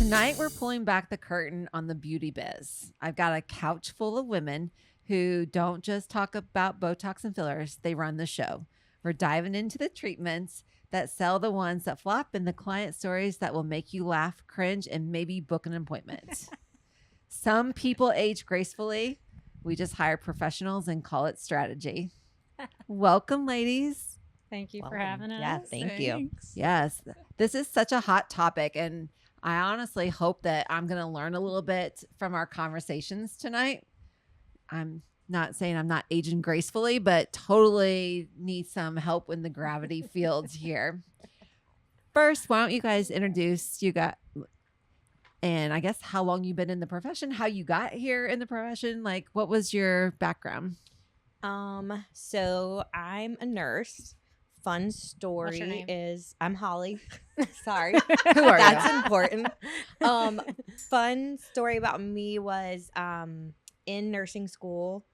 Tonight, we're pulling back the curtain on the beauty biz. I've got a couch full of women who don't just talk about Botox and fillers, they run the show. We're diving into the treatments that sell, the ones that flop, and the client stories that will make you laugh, cringe, and maybe book an appointment. Some people age gracefully. We just hire professionals and call it strategy. Welcome, ladies. Thank you for having us. Yeah, thank you. Yes, this is such a hot topic, and I honestly hope that I'm going to learn a little bit from our conversations tonight. I'm not saying I'm not aging gracefully, but totally need some help in the gravity fields here. First, why don't you guys introduce and I guess how long you've been in the profession, how you got here in the profession, like what was your background? So I'm a nurse. Fun story What's your name? is I'm Holly. Sorry. Who are That's you? important. Fun story about me was in nursing school.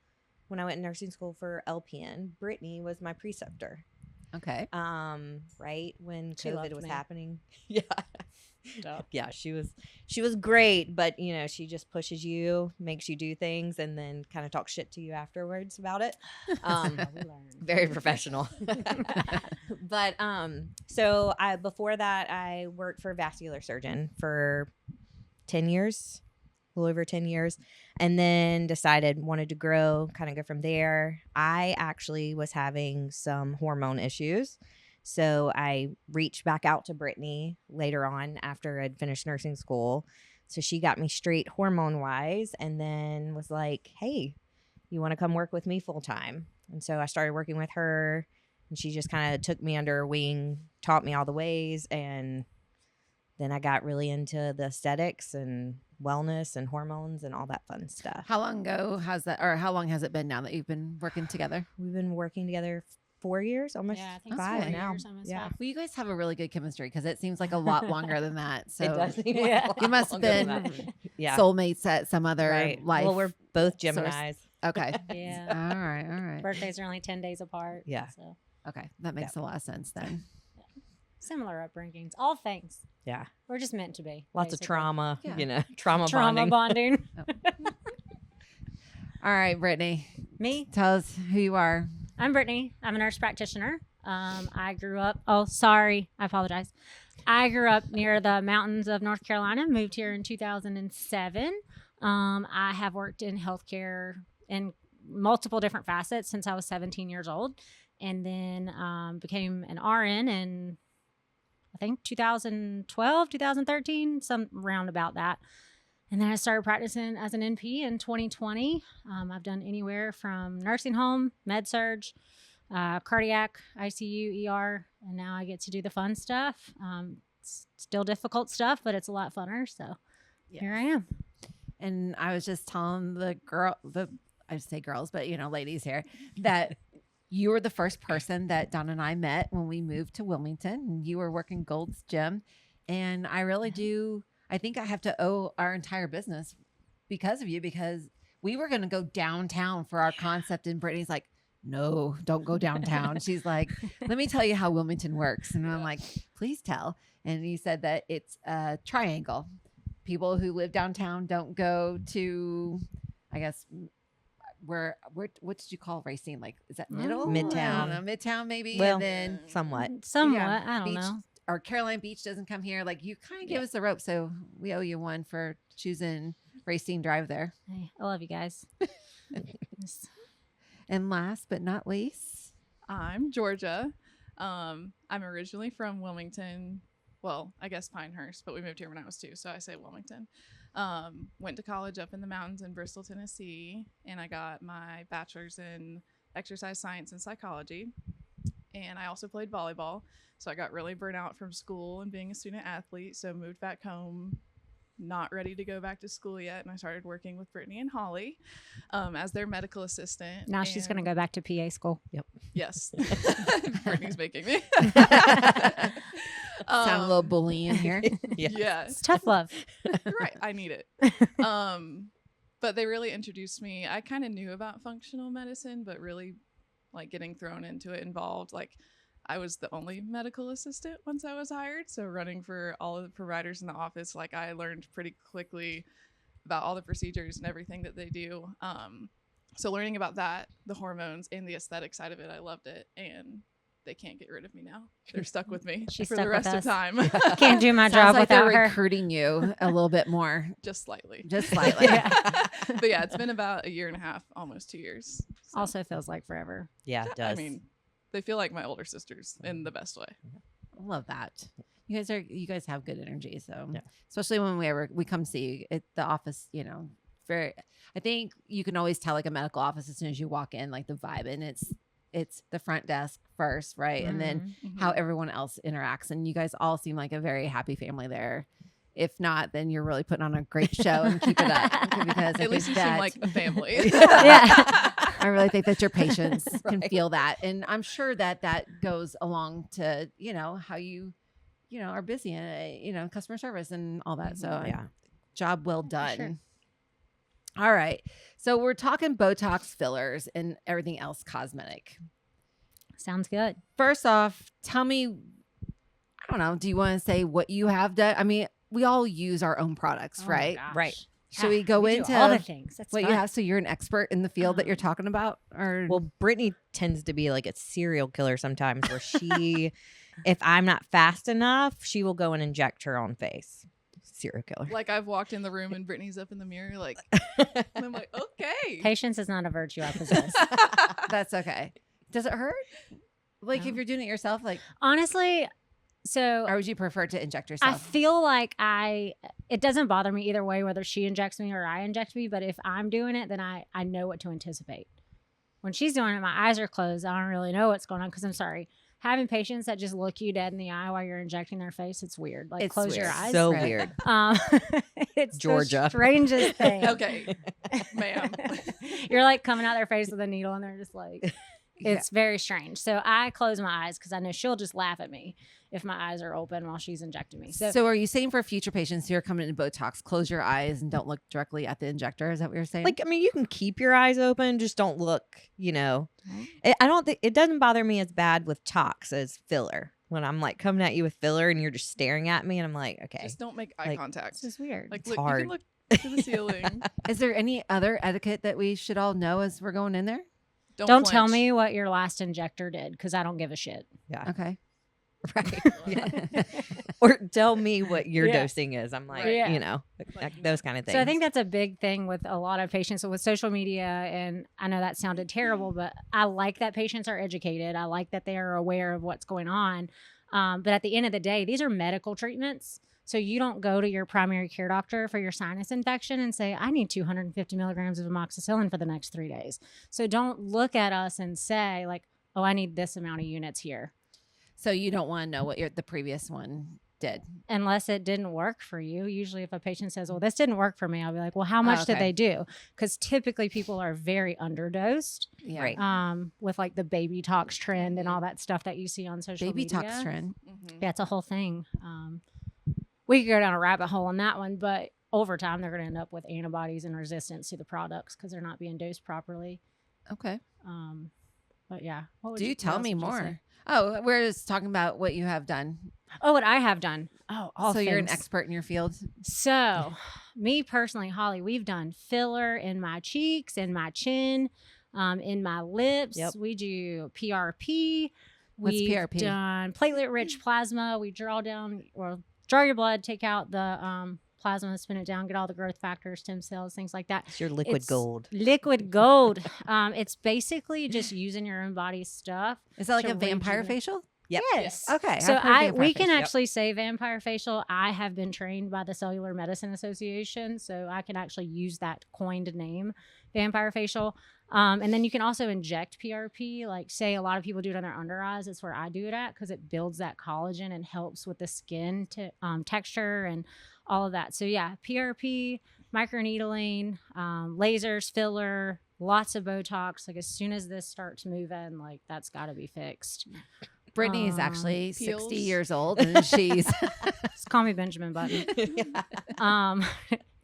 When I went in nursing school for LPN, Brittany was my preceptor. Okay. Right when She COVID loved was me. happening. Yeah. Dope. Yeah, she was great, but you know, she just pushes you, makes you do things, and then kind of talks shit to you afterwards about it. Very professional. But so before that I worked for a vascular surgeon for 10 years, a little over 10 years, and then wanted to grow, kind of go from there. I actually was having some hormone issues. So I reached back out to Brittany later on after I'd finished nursing school. So she got me straight hormone wise, and then was like, hey, you want to come work with me full time? And so I started working with her, and she just kind of took me under her wing, taught me all the ways. And then I got really into the aesthetics and wellness and hormones and all that fun stuff. How long has it been now that you've been working together? We've been working together 4 years, almost Yeah, I think 5 4 now. years, almost Yeah. 5. Well, you guys have a really good chemistry because it seems like a lot longer than that. So It does seem Yeah. like a lot you must have longer than been that. Yeah. soulmates at some other Right. life. Well, we're both source. Geminis. Okay. Yeah. All right. Birthdays are only 10 days apart. Yeah. So Okay. That makes a lot of sense then. similar upbringings, all things. Yeah. We're just meant to be. Lots of basically. trauma, Yeah. trauma Trauma bonding. bonding. All right, Brittany, Me, tell us who you are. I'm Brittany. I'm a nurse practitioner. I grew up. Oh, sorry. I apologize. I grew up near the mountains of North Carolina. Moved here in 2007. I have worked in healthcare in multiple different facets since I was 17 years old, and then became an RN in I think 2012, 2013, some round about that. And then I started practicing as an NP in 2020. I've done anywhere from nursing home, med surge, cardiac, ICU, ER, and now I get to do the fun stuff. It's still difficult stuff, but it's a lot funner. So here I am. And I was just telling I say girls, but ladies here, that you were the first person that Don and I met when we moved to Wilmington, and you were working Gold's Gym. And I really do. I think I have to owe our entire business because of you, because we were going to go downtown for our concept. And Brittany's like, no, don't go downtown. She's like, let me tell you how Wilmington works. And I'm like, please tell. And you said that it's a triangle. People who live downtown don't go to, I guess, what did you call racing? Like, is that middle? Midtown. I don't know, Midtown maybe. Well, and then somewhat. Somewhat. Yeah, I don't beach, know. or Caroline Beach doesn't come here. Like, you kind of give us the rope, so we owe you one for choosing Racine Drive there. Hey, I love you guys. And last but not least, I'm Georgia. I'm originally from Wilmington. Well, I guess Pinehurst, but we moved here when I was 2, so I say Wilmington. Went to college up in the mountains in Bristol, Tennessee, and I got my bachelor's in exercise science and psychology. And I also played volleyball, so I got really burnt out from school and being a student athlete, so moved back home, not ready to go back to school yet, and I started working with Brittany and Holly as their medical assistant. Now she's going to go back to PA school. Yep. Yes. Brittany's making me. sound a little bullying here. Yeah. It's tough love. Right. I need it. But they really introduced me. I kind of knew about functional medicine, but really like getting thrown into it involved like I was the only medical assistant once I was hired. So running for all of the providers in the office, like I learned pretty quickly about all the procedures and everything that they do. So learning about that, the hormones and the aesthetic side of it, I loved it. And they can't get rid of me now. They're stuck with me She's for stuck the with rest of us. time. Can't do my Sounds job like without they're her. recruiting you a little bit more. Just slightly. Just slightly. But yeah, it's been about 1.5 years, almost 2 years. So, Also feels like forever. Yeah, it does. I mean, they feel like my older sisters in the best way. I love that. You guys have good energy. So Yeah. especially when we come see you at the office, you know, I think you can always tell like a medical office as soon as you walk in, like the vibe, and it's the front desk first, right? And then how everyone else interacts. And you guys all seem like a very happy family there. If not, then you're really putting on a great show, and keep it up. Because At least you seem like a family. Yeah. I really think that your patients can Right. feel that. And I'm sure that goes along to, you know, how you know, are busy and, you know, customer service and all that. So yeah. job well done. Sure. All right. So we're talking Botox, fillers, and everything else cosmetic. Sounds good. First off, tell me, I don't know, do you want to say what you have done? I mean, we all use our own products, Oh my right? gosh. Right. Should we go do into all the things? That's what fun. you have? So you're an expert in the field that you're talking about? Or Well, Brittany tends to be like a serial killer sometimes where she, if I'm not fast enough, she will go and inject her own face. Serial killer. Like I've walked in the room and Brittany's up in the mirror, like, and I'm like, okay. Patience is not a virtue I possess. that's okay. Does it hurt? Like No. if you're doing it yourself, like, Honestly, so or would you prefer to inject I yourself? feel like it doesn't bother me either way, whether she injects me or I inject me. But if I'm doing it, then I know what to anticipate. When she's doing it, my eyes are closed. I don't really know what's going on because I'm sorry. Having patients that just look you dead in the eye while you're injecting their face, it's weird. Like It's close your weird. eyes. So Right. weird. It's Georgia. the strangest thing. Okay, ma'am. You're like coming out their face with a needle and they're just like, it's very strange. So I close my eyes because I know she'll just laugh at me if my eyes are open while she's injecting me. So are you saying for future patients who are coming into Botox, close your eyes and don't look directly at the injector? Is that what you're saying? Like, I mean, you can keep your eyes open, just don't look, you know. Right. I don't think it doesn't bother me as bad with tox as filler. When I'm like coming at you with filler and you're just staring at me and I'm like, okay. Just don't make eye Like, contact. It's just weird. Like, It's look, hard. you can look to the ceiling. Is there any other etiquette that we should all know as we're going in there? Don't tell flinch. me what your last injector did because I don't give a shit. Okay. Right. Yeah. Or tell me what your Yeah. dosing is. I'm like, Right. you know, like those kind of things. So I think that's a big thing with a lot of patients. So with social media, and I know that sounded terrible, but I like that patients are educated. I like that they are aware of what's going on. But at the end of the day, these are medical treatments. So you don't go to your primary care doctor for your sinus infection and say, I need 250 milligrams of amoxicillin for the next 3 days. So don't look at us and say like, oh, I need this amount of units here. So you don't want to know what the previous one did. Unless it didn't work for you. Usually if a patient says, well, this didn't work for me, I'll be like, well, how much did okay. they do? Because typically people are very underdosed Yeah. Right. with like the baby tox trend and all that stuff that you see on social Baby media. tox trend. Mhm. Yeah, it's a whole thing. We could go down a rabbit hole on that one, but over time they're going to end up with antibodies and resistance to the products because they're not being dosed properly. Okay. But yeah. What would Do you- what tell else me would you more. say? Oh, we're just talking about what you have done. Oh, what I have done. Oh, all so you're an things. expert in your field. So, me personally, Holly, we've done filler in my cheeks, in my chin, in my lips. Yep. We do PRP. What's We've PRP? done platelet-rich plasma. We draw your blood, take out the plasma, spin it down, get all the growth factors, stem cells, things like that. It's your liquid It's gold. Liquid gold. It's basically just using your own body's stuff. Is that like to a vampire rejuvenate. facial? Yep. Yes. Okay. So I've heard vampire we can facial. actually say vampire facial. I have been trained by the Cellular Medicine Association, so I can actually use that coined name, vampire facial. And then you can also inject PRP. Like say a lot of people do it on their under eyes. That's where I do it at because it builds that collagen and helps with the skin texture and all of that. So yeah, PRP, microneedling, lasers, filler, lots of Botox. Like as soon as this starts moving, like that's got to be fixed. Brittany is actually peels. 60 years old and she's Just call me Benjamin Button. Yeah.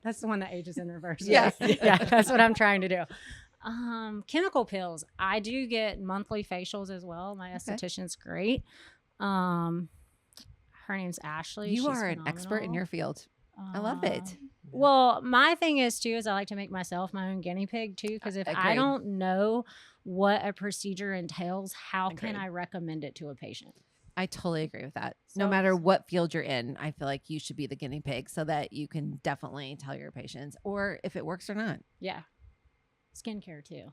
That's the one that ages in reverse. Yes. Yeah, that's what I'm trying to do. Chemical peels. I do get monthly facials as well. My esthetician's great. Her name's Ashley. You She's are an expert in phenomenal. your field. I love it. Well, my thing is too is I like to make myself my own guinea pig too, because if I Agreed. don't know what a procedure entails, how can Agreed. I recommend it to a patient? I totally agree with that. No So- matter what field you're in, I feel like you should be the guinea pig so that you can definitely tell your patients or if it works or not. Yeah. Skincare too.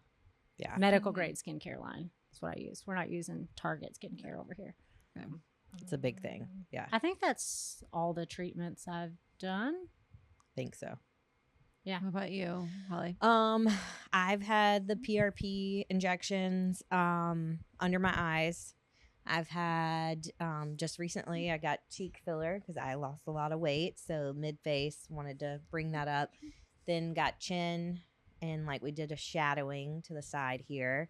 Yeah. Medical grade skincare line. That's what I use. We're not using Target skincare over here. It's a big thing. Yeah, I think that's all the treatments I've done. think so. Yeah. What about you, Holly? I've had the PRP injections under my eyes. I've had just recently I got cheek filler because I lost a lot of weight, so mid face, wanted to bring that up. Then got chin, and like we did a shadowing to the side here.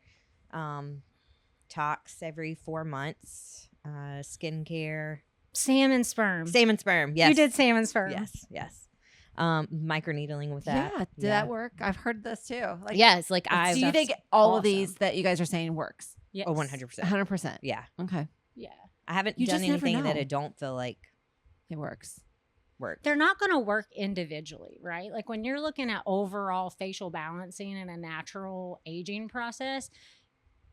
Tox every 4 months. Skincare. Salmon sperm. Salmon sperm. Yes. You did salmon sperm. Yes. Microneedling with that. Yeah, did that work? I've heard this too. Like, Yes, like so I've. you think all of awesome. these that you guys are saying works? Yes. Oh, 100%. 100%. Yeah, Okay, Yeah. I haven't You done just never anything that know. I don't feel like it works. worked. They're not going to work individually, right? Like when you're looking at overall facial balancing and a natural aging process,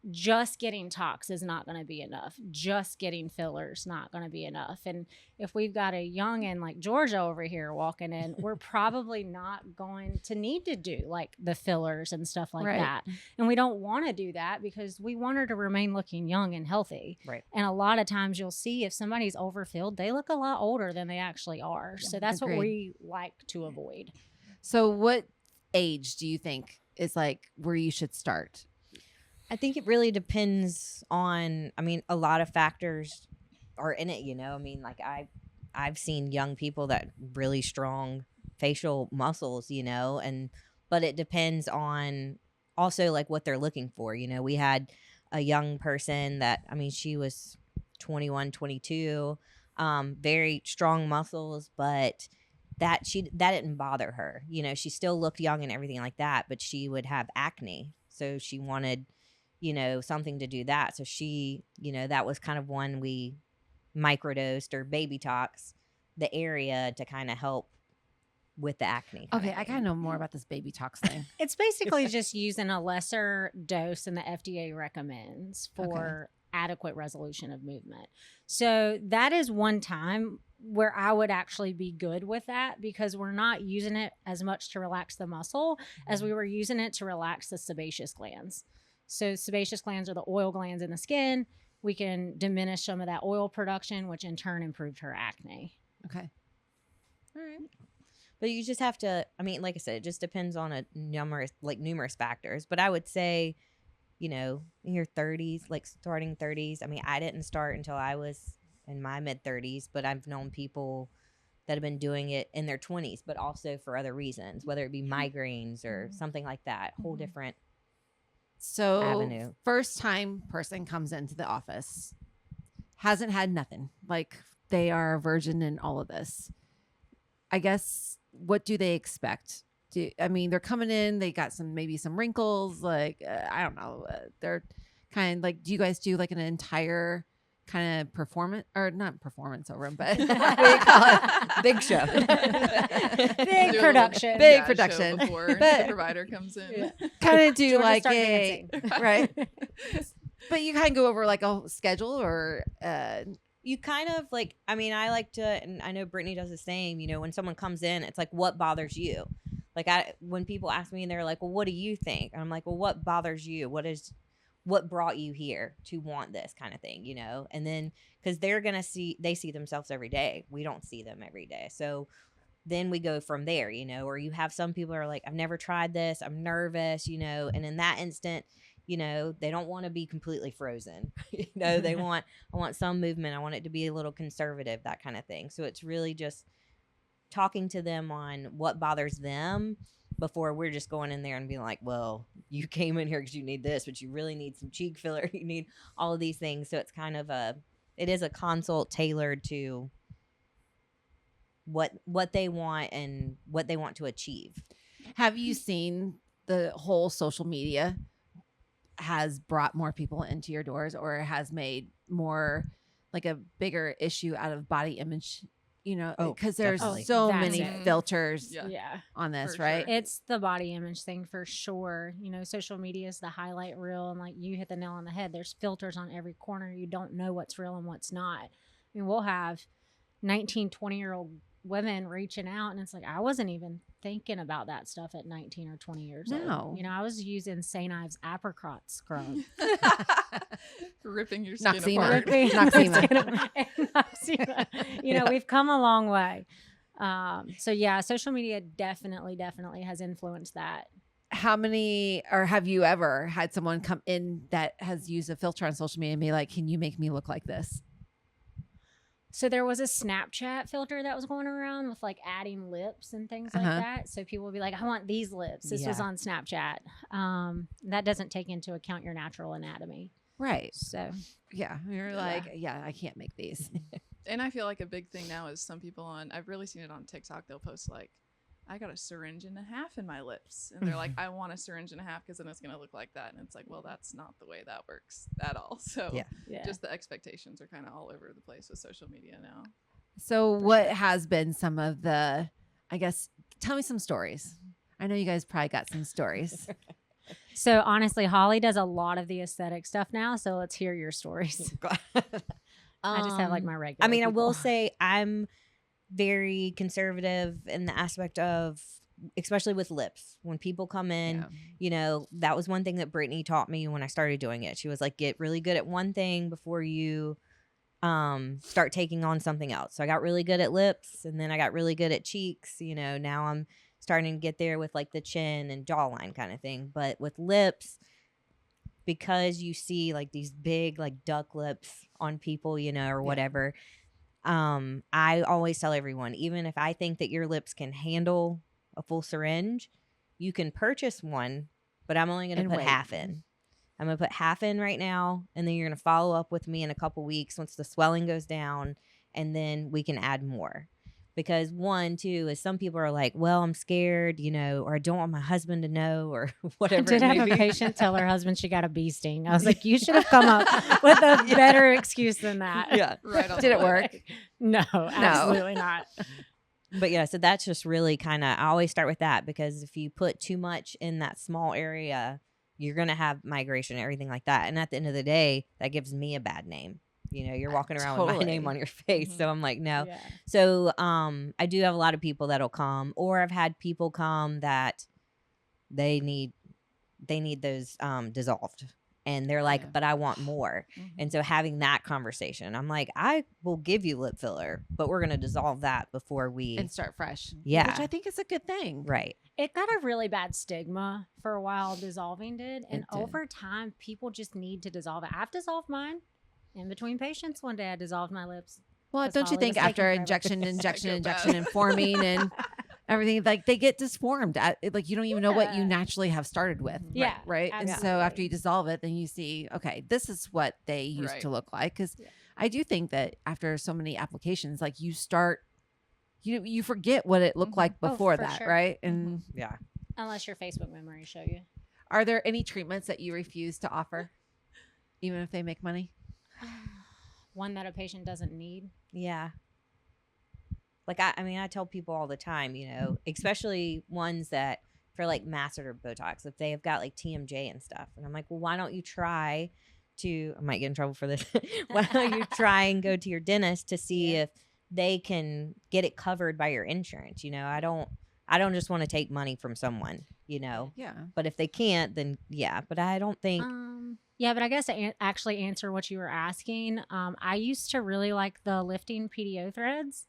just getting tox is not going to be enough. Just getting fillers not going to be enough. And if we've got a youngin like Georgia over here walking in, we're probably not going to need to do like the fillers and stuff like Right. that. And we don't want to do that because we want her to remain looking young and healthy. Right. And a lot of times you'll see if somebody's overfilled, they look a lot older than they actually are. So that's what Agreed. we like to avoid. So, what age do you think is like where you should start? I think it really depends on. I mean, a lot of factors are in it. I mean, like I've seen young people that really strong facial muscles. But it depends on also like what they're looking for. We had a young person that she was 21, 22, very strong muscles, but that didn't bother her. She still looked young and everything like that, but she would have acne, so she wanted something to do that. So she, that was kind of one we microdosed or baby tox the area to kind of help with the acne. Okay, I gotta know more about this baby tox thing. It's basically just using a lesser dose than the FDA recommends for adequate resolution of movement. So that is one time where I would actually be good with that because we're not using it as much to relax the muscle as we were using it to relax the sebaceous glands. So sebaceous glands are the oil glands in the skin. We can diminish some of that oil production, which in turn improved her acne. Okay. All right. But you just have to, like I said, it just depends on numerous factors. But I would say, in your 30s, like starting 30s. I didn't start until I was in my mid 30s, but I've known people that have been doing it in their 20s, but also for other reasons, whether it be migraines or something like that, whole different So, avenue. first time person comes into the office, hasn't had nothing. Like they are a virgin in all of this. I guess, what do they expect? They're coming in, they got maybe some wrinkles. Like, I don't know. They're kind of like, do you guys do like an entire kind of performance or not performance over them, but what do you call it? Big show. Big Do a production. Big show production. before But- the provider comes in. Kind of do Georgia like start a, dancing. right. But you kind of go over like a schedule or, You kind of like, I like to, and I know Brittany does the same, when someone comes in, it's like, what bothers you? Like when people ask me and they're like, well, what do you think? And I'm like, well, what bothers you? What brought you here to want this kind of thing, And then, cause they see themselves every day. We don't see them every day. So then we go from there, or you have some people are like, I've never tried this. I'm nervous, and in that instant, they don't want to be completely frozen. I want some movement. I want it to be a little conservative, that kind of thing. So it's really just talking to them on what bothers them before we're just going in there and being like, well, you came in here because you need this, but you really need some cheek filler. You need all of these things. So it's kind of it is a consult tailored to what they want and what they want to achieve. have you seen the whole social media has brought more people into your doors, or has made more like a bigger issue out of body image, you know, Oh, because there's definitely. so That's many it. filters Yeah. on this, For right? sure. It's the body image thing for sure. You know, social media is the highlight reel, and like you hit the nail on the head. There's filters on every corner. You don't know what's real and what's not. I mean, we'll have 19, 20-year-old women reaching out, and it's like, I wasn't even thinking about that stuff at 19 or 20 years No. old. You know, I was using St. Ives apricot scrub. Ripping your skin Noxema. apart. Noxema. You know, we've come a long way. So yeah, social media definitely has influenced that. How many, or have you ever had someone come in that has used a filter on social media and be like, can you make me look like this? So there was a Snapchat filter that was going around with like adding lips and things like that. So people would be like, I want these lips. This was on Snapchat. That doesn't take into account your natural anatomy. Right. So Yeah. You're like, yeah, I can't make these. And I feel like a big thing now is some people I've really seen it on TikTok. They'll post like, I got a syringe and a half in my lips. And they're like, I want a syringe and a half because then it's going to look like that. And it's like, well, that's not the way that works at all. So Yeah. just the expectations are kind of all over the place with social media now. So what has been some of the, I guess, tell me some stories. I know you guys probably got some stories. So honestly, Holly does a lot of the aesthetic stuff now. So let's hear your stories. I just have like my regular. I mean, I people. will say I'm very conservative in the aspect of, especially with lips. When people come in, Yeah. you know, that was one thing that Brittany taught me when I started doing it. She was like, get really good at one thing before you start taking on something else. So I got really good at lips, and then I got really good at cheeks. You know, now I'm starting to get there with like the chin and jawline kind of thing. But with lips, because you see like these big like duck lips on people, you know, or whatever. I always tell everyone, even if I think that your lips can handle a full syringe, you can purchase one, but I'm only going to And put wait. half in. I'm going to put half in right now, and then you're going to follow up with me in a couple weeks once the swelling goes down, and then we can add more. Because one, too, is some people are like, well, I'm scared, you know, or I don't want my husband to know, or I whatever. did it have may a be. patient tell her husband she got a bee sting. I was like, you should have come up with a better excuse than that. Yeah. Right on Did the it line. work? No, absolutely not. But yeah, so that's just really kind of, I always start with that, because if you put too much in that small area, you're going to have migration and everything like that. And at the end of the day, that gives me a bad name. You know, you're walking around with my Totally. name on your face. Mhm. So I'm like, no. Yeah. So I do have a lot of people that'll come, or I've had people come that they need those dissolved. And they're like, Yeah. but I want more. Mhm. And so having that conversation, I'm like, I will give you lip filler, but we're going to dissolve that before we. And start fresh. Yeah. Which I think is a good thing. Right. It got a really bad stigma for a while, dissolving did. And It did. over time, people just need to dissolve it. I've dissolved mine. In between patients, one day I dissolved my lips. Well, That's don't you Holly think was taking after forever. injection, Psychopath. and forming and everything, like they get disformed. Like you don't even know what you Yeah. naturally have started with. Yeah, Right. And so absolutely. after you dissolve it, then you see, okay, this is what they used Right. to look like. Because Yeah. I do think that after so many applications, like you start, you forget what it looked Mhm. like Oh, before for that. sure. Right. And Yeah. Unless your Facebook memories show you. are there any treatments that you refuse to offer, even if they make money? One that a patient doesn't need. Yeah. Like, I mean, I tell people all the time, you know, especially ones that for like masseter Botox, if they have got like TMJ and stuff. And I'm like, well, why don't you try to, I might get in trouble for this. Why don't you try and go to your dentist to see Yeah. if they can get it covered by your insurance? You know, I don't just want to take money from someone, you know, Yeah. but if they can't, then yeah. But I don't think, Yeah, but I guess to actually answer what you were asking, I used to really like the lifting PDO threads.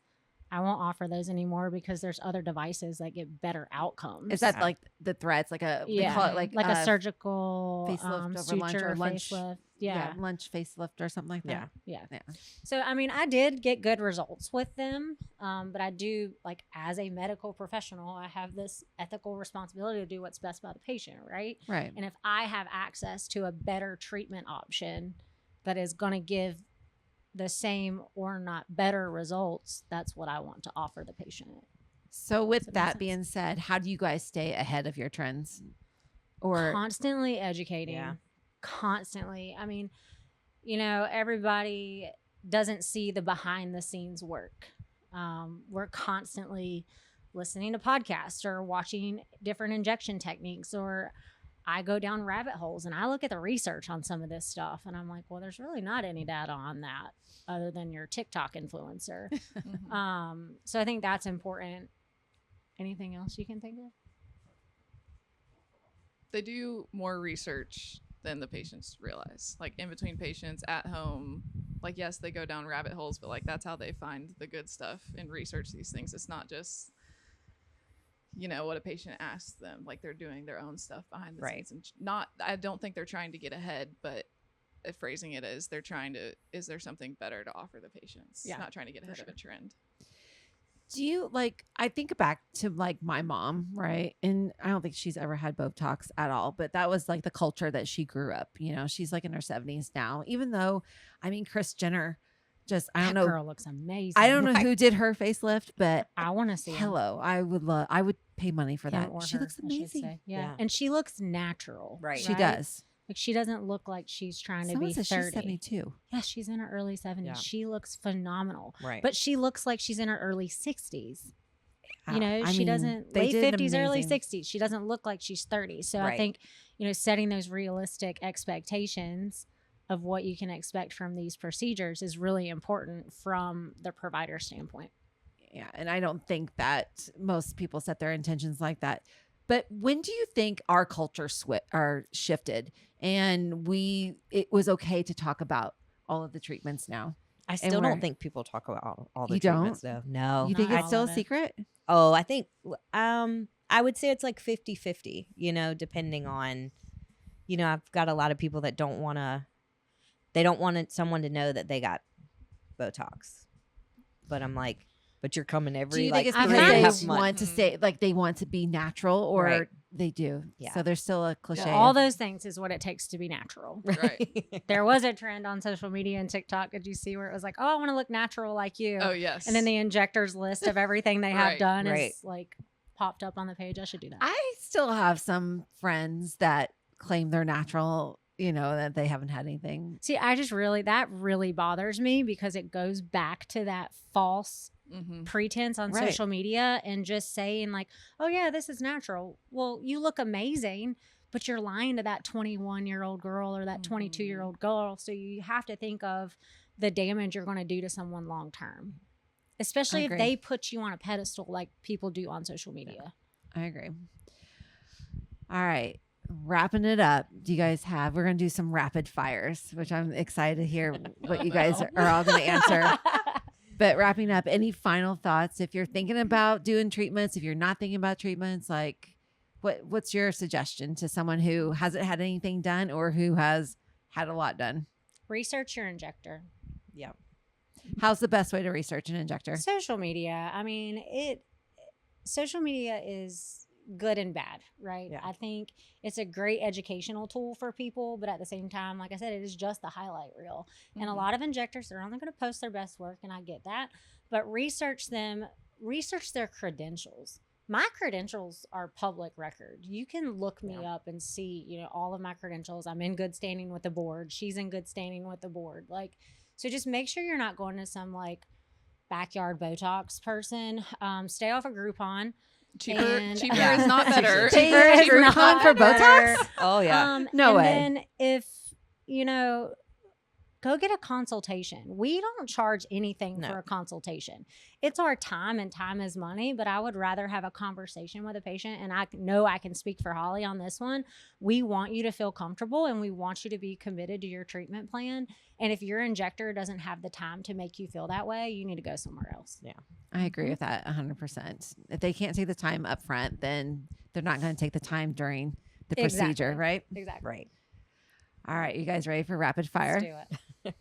I won't offer those anymore because there's other devices that get better outcomes. Is that like the threads, like a, they yeah, call it like a surgical facelift over suture lunch or lunch? facelift? Yeah. lunch facelift or something like that. yeah. Yeah. So, I mean, I did get good results with them, but I do, like, as a medical professional, I have this ethical responsibility to do what's best by the patient, right? Right. And if I have access to a better treatment option that is going to give the same or not better results, that's what I want to offer the patient. So with Does that make that sense? being said, how do you guys stay ahead of your trends? or constantly educating. Yeah. Constantly. I mean, everybody doesn't see the behind the scenes work. We're constantly listening to podcasts or watching different injection techniques, or I go down rabbit holes and I look at the research on some of this stuff and I'm like, well, there's really not any data on that other than your TikTok influencer. So I think that's important. Anything else you can think of? They do more research than the patients realize. Like in between patients at home, like yes, they go down rabbit holes, but like that's how they find the good stuff and research these things. It's not just what a patient asks them. Like they're doing their own stuff behind the scenes, and I don't think they're trying to get ahead, but phrasing it as they're trying to, is there something better to offer the patients? Yeah, not trying to get ahead of a trend. do you I think back to my mom, right? And I don't think she's ever had Botox at all, but that was the culture that she grew up. She's in her 70s now, even though, Kris Jenner, I don't know. Girl looks amazing. I don't know who did her facelift, but I want to see. Hello, I would pay money for that. She looks amazing. Yeah, and she looks natural. Right. She does. She doesn't look like she's trying to be 30. She's 72. Yeah, she's in her early 70s. Yeah. She looks phenomenal. Right. But she looks like she's in her early 60s. I she mean, doesn't, they late did 50s, early amazing. 60s. She doesn't look like she's 30. So I Right. think, setting those realistic expectations of what you can expect from these procedures is really important from the provider standpoint. Yeah, and I don't think that most people set their intentions like that. But when do you think our culture shifted and it was okay to talk about all of the treatments now? I still don't think people talk about all the You treatments though. No. You think Not it's still all a of it. secret? Oh, I think I would say it's like 50-50, depending on, I've got a lot of people that don't want someone to know that they got Botox. But I'm like, but you're coming every Do you think it's I've because had they this want to stay they want to be natural, or Right. they do? Yeah. So there's still a cliche. All those things is what it takes to be natural. Right. There was a trend on social media and TikTok. Did you see where it was like, oh, I want to look natural like you? Oh yes. And then the injectors list of everything they have Right. done Right. is popped up on the page. I should do that. I still have some friends that claim they're natural, that they haven't had anything. See, that really bothers me because it goes back to that false pretense on Right. social media and just saying oh yeah, this is natural. Well, you look amazing, but you're lying to that 21-year-old girl or that 22-year-old girl. So you have to think of the damage you're going to do to someone long term, especially if agree. they put you on a pedestal like people do on social media. I agree. All right. Wrapping it up. Do you guys we're going to do some rapid fires, which I'm excited to hear what you guys are all going to answer. But wrapping up, any final thoughts? If you're thinking about doing treatments, if you're not thinking about treatments, what's your suggestion to someone who hasn't had anything done or who has had a lot done? Research your injector. Yeah. How's the best way to research an injector? Social media. Social media is good and bad, right? Yeah. I think it's a great educational tool for people, but at the same time, like I said, it is just the highlight reel. And a lot of injectors, they're only going to post their best work, and I get that, but research their credentials. My credentials are public record. You can look me up and see, all of my credentials. I'm in good standing with the board. She's in good standing with the board. So just make sure you're not going to some backyard Botox person. Stay off of Groupon. Cheaper And- is not better. Cheaper is not for better. Botox? Oh yeah. No way. And then if, go get a consultation. We don't charge anything No. for a consultation. It's our time, and time is money, but I would rather have a conversation with a patient, and I know I can speak for Holly on this one. We want you to feel comfortable, and we want you to be committed to your treatment plan. And if your injector doesn't have the time to make you feel that way, you need to go somewhere else. Yeah. I agree with that 100%. If they can't take the time up front, then they're not going to take the time during the procedure, Exactly. right? Exactly. Right. All right, you guys ready for rapid fire? Let's do it.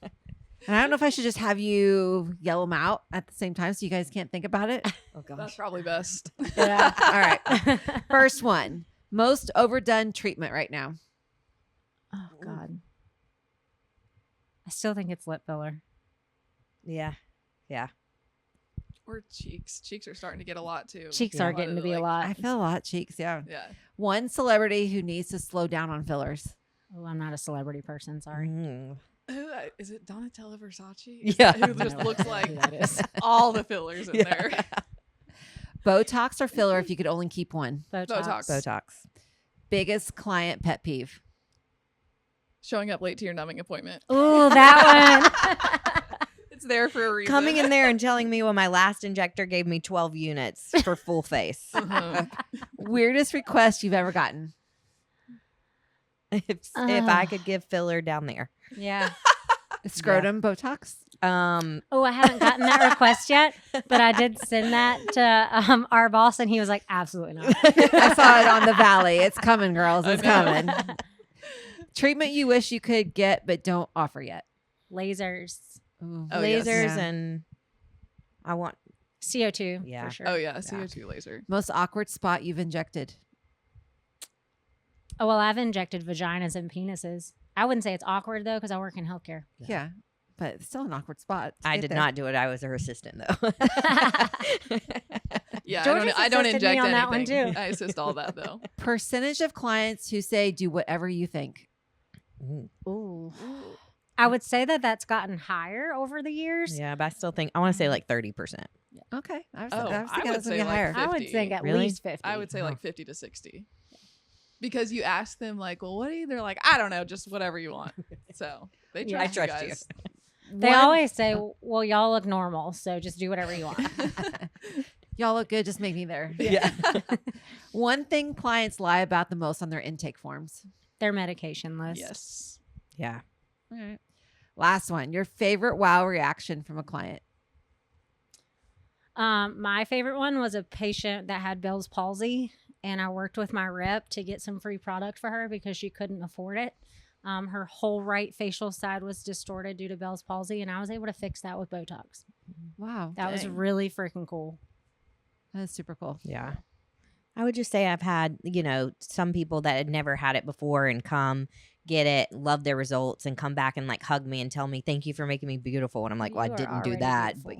And I don't know if I should just have you yell them out at the same time so you guys can't think about it. Oh That's gosh. probably best. Yeah. All right. First one, most overdone treatment right now. Oh, God. I still think it's lip filler. Yeah. Yeah. Or cheeks. Cheeks are starting to get a lot too. Cheeks Yeah. are getting to be a lot. I feel a lot cheeks. Yeah. Yeah. One celebrity who needs to slow down on fillers. Oh, I'm not a celebrity person. Sorry. Mm. Is it Donatella Versace? Yeah. Who just No, looks who like that is. all the fillers in there. Botox or filler if you could only keep one. Botox. Botox. Biggest client pet peeve. Showing up late to your numbing appointment. Ooh, that one. It's there for a reason. Coming in there and telling me, well, my last injector gave me 12 units for full face. Uh-huh. Weirdest request you've ever gotten. if I could give filler down there. Yeah. Scrotum Botox. Oh, I haven't gotten that request yet, but I did send that to our boss, and he was like, absolutely not. I saw it on the Valley. It's coming, girls. I It's know. coming. Treatment you wish you could get but don't offer yet. Lasers. Ooh. Oh, yes. Lasers Yeah. and I want CO2, Yeah. for sure. Oh yeah, CO2 laser. Most awkward spot you've injected. Oh, well, I've injected vaginas and penises. I wouldn't say it's awkward, though, because I work in healthcare. Yeah. But it's still an awkward spot. to I get did there. not do it. I was her assistant though. Yeah, George's I don't assisted me inject on that one, anything. too. I assist all that though. Percentage of clients who say do whatever you think. Ooh. I would say that that's gotten higher over the years. Yeah, but I still think I want to say like 30%. Okay. I was, Oh, I was I thinking would it was gonna say be like higher. I would 50. think at Really? least 50. I would say Oh. like 50 to 60. Because you ask them like, well, what do you? They're like, I don't know, just whatever you want. So they Yeah. trust, I trust you. guys. They One- always say, well, y'all look normal, so just do whatever you want. Y'all look good. Just make me there. Yeah. One thing clients lie about the most on their intake forms. Their medication list. Yes. Yeah. All right. Last one. Your favorite wow reaction from a client. My favorite one was a patient that had Bell's palsy, and I worked with my rep to get some free product for her because she couldn't afford it. Her whole right facial side was distorted due to Bell's palsy, and I was able to fix that with Botox. Wow. That was dang. really freaking cool. That is super cool. Yeah. I would just say I've had, some people that had never had it before and come get it, love their results, and come back and like hug me and tell me, thank you for making me beautiful. And I'm like, well, You I are didn't do already that. beautiful. But,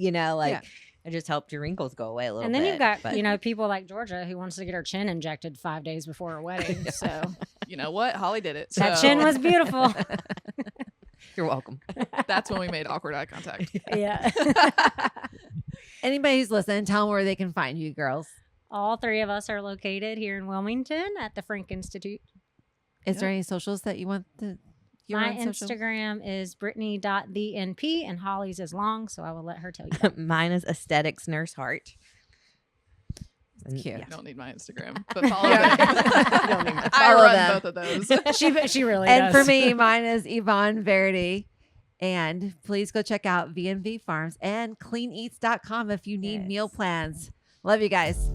Yeah. I just helped your wrinkles go away a little And bit. then you've got, but- people like Georgia who wants to get her chin injected 5 days before her wedding. So You know what? Holly did it. that So chin was beautiful. You're welcome. that's when we made awkward eye contact. Yeah. Anybody who's listening, tell them where they can find you, girls. All three of us are located here in Wilmington at the Frank Institute. Is there any socials that you want to? You're My on social? Instagram is Brittany.thenp, and Holly's is long, so I will let her tell you. Mine is Aesthetics Nurse Heart. And, Cute. You don't need my Instagram, but follow Yeah. them. Don't need my- I follow run them. both of those. She really And does. for me, mine is Yvonne Verity. And please go check out VNV Farms and cleaneats.com if you need Yes. meal plans. Love you guys.